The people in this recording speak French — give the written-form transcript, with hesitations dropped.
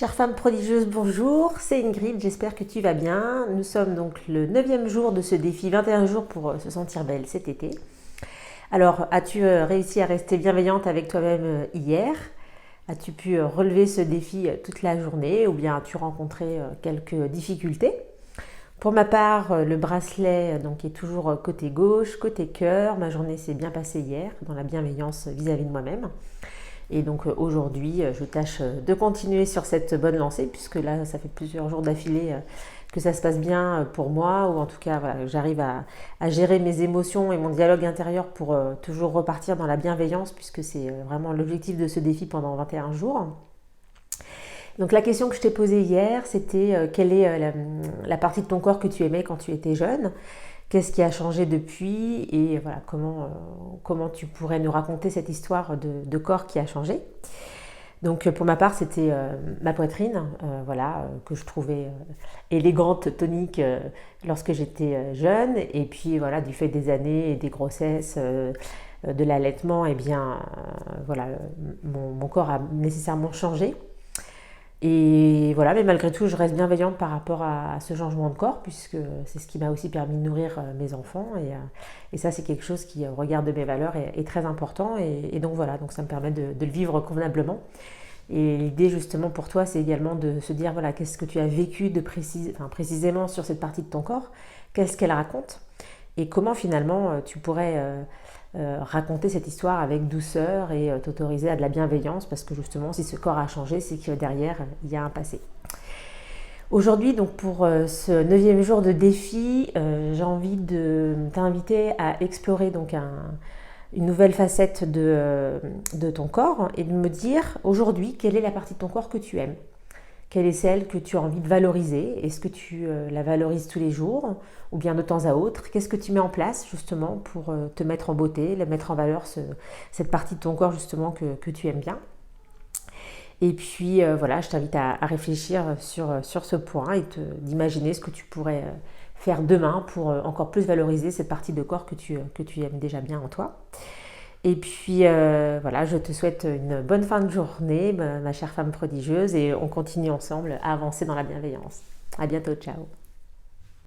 Chère femme prodigieuse, bonjour, c'est Ingrid, j'espère que tu vas bien. Nous sommes donc le 9e jour de ce défi 21 jours pour se sentir belle cet été. Alors, as-tu réussi à rester bienveillante avec toi-même hier? As-tu pu relever ce défi toute la journée ou bien as-tu rencontré quelques difficultés? Pour ma part, le bracelet donc, est toujours côté gauche, côté cœur. Ma journée s'est bien passée hier dans la bienveillance vis-à-vis de moi-même. Et donc aujourd'hui, je tâche de continuer sur cette bonne lancée, puisque là, ça fait plusieurs jours d'affilée que ça se passe bien pour moi, ou en tout cas, voilà, j'arrive à gérer mes émotions et mon dialogue intérieur pour toujours repartir dans la bienveillance, puisque c'est vraiment l'objectif de ce défi pendant 21 jours. Donc la question que je t'ai posée hier, c'était quelle est la partie de ton corps que tu aimais quand tu étais jeune? Qu'est-ce qui a changé depuis et voilà, comment tu pourrais nous raconter cette histoire de corps qui a changé. Donc pour ma part, c'était ma poitrine, voilà, que je trouvais élégante, tonique lorsque j'étais jeune. Et puis voilà, du fait des années et des grossesses, de l'allaitement, et bien voilà, mon corps a nécessairement changé. Et voilà, mais malgré tout, je reste bienveillante par rapport à ce changement de corps, puisque c'est ce qui m'a aussi permis de nourrir mes enfants. Et ça, c'est quelque chose qui, au regard de mes valeurs, est très important. Et donc voilà, donc ça me permet de le vivre convenablement. Et l'idée, justement, pour toi, c'est également de se dire, voilà, qu'est-ce que tu as vécu précisément sur cette partie de ton corps? Qu'est-ce qu'elle raconte? Et comment, finalement, tu pourrais raconter cette histoire avec douceur et t'autoriser à de la bienveillance, parce que justement, si ce corps a changé, c'est que derrière, il y a un passé. Aujourd'hui, donc pour ce 9e jour de défi, j'ai envie de t'inviter à explorer donc une nouvelle facette de ton corps et de me dire aujourd'hui quelle est la partie de ton corps que tu aimes. Quelle est celle que tu as envie de valoriser? Est-ce que tu la valorises tous les jours ou bien de temps à autre? Qu'est-ce que tu mets en place justement pour te mettre en beauté, mettre en valeur cette partie de ton corps justement que tu aimes bien? Et puis voilà, je t'invite à réfléchir sur ce point et d'imaginer ce que tu pourrais faire demain pour encore plus valoriser cette partie de corps que tu aimes déjà bien en toi. Et puis voilà, je te souhaite une bonne fin de journée, ma chère femme prodigieuse, et on continue ensemble à avancer dans la bienveillance. À bientôt, ciao.